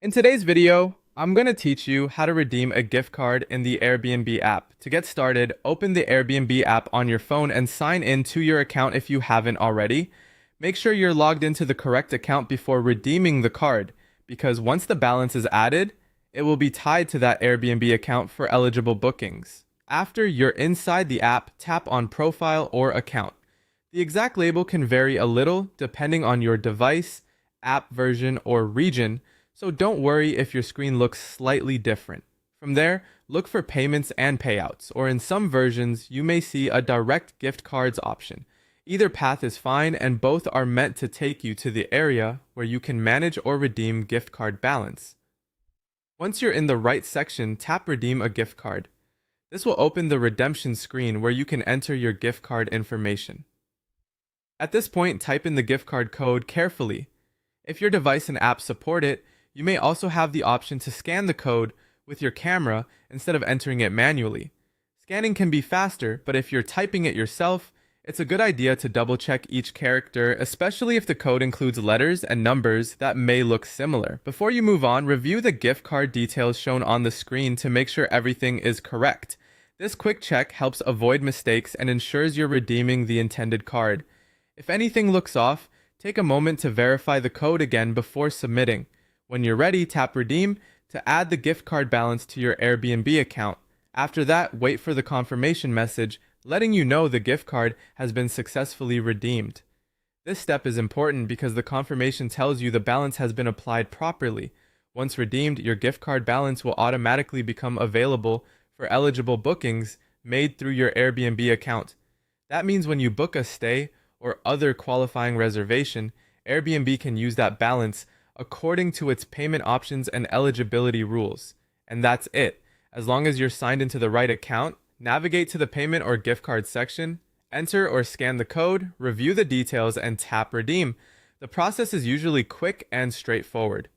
In today's video, I'm going to teach you how to redeem a gift card in the Airbnb app. To get started, open the Airbnb app on your phone and sign in to your account if you haven't already. Make sure you're logged into the correct account before redeeming the card, because once the balance is added, it will be tied to that Airbnb account for eligible bookings. After you're inside the app, tap on Profile or Account. The exact label can vary a little depending on your device, app version, or region, so don't worry if your screen looks slightly different. From there, look for payments and payouts, or in some versions, you may see a direct gift cards option. Either path is fine, and both are meant to take you to the area where you can manage or redeem gift card balance. Once you're in the right section, tap Redeem a gift card. This will open the redemption screen where you can enter your gift card information. At this point, type in the gift card code carefully. If your device and app support it, you may also have the option to scan the code with your camera instead of entering it manually. Scanning can be faster, but if you're typing it yourself, it's a good idea to double check each character, especially if the code includes letters and numbers that may look similar. Before you move on, review the gift card details shown on the screen to make sure everything is correct. This quick check helps avoid mistakes and ensures you're redeeming the intended card. If anything looks off, take a moment to verify the code again before submitting. When you're ready, tap Redeem to add the gift card balance to your Airbnb account. After that, wait for the confirmation message letting you know the gift card has been successfully redeemed. This step is important because the confirmation tells you the balance has been applied properly. Once redeemed, your gift card balance will automatically become available for eligible bookings made through your Airbnb account. That means when you book a stay or other qualifying reservation, Airbnb can use that balance according to its payment options and eligibility rules. And that's it. As long as you're signed into the right account, navigate to the payment or gift card section, enter or scan the code, review the details, and tap Redeem. The process is usually quick and straightforward.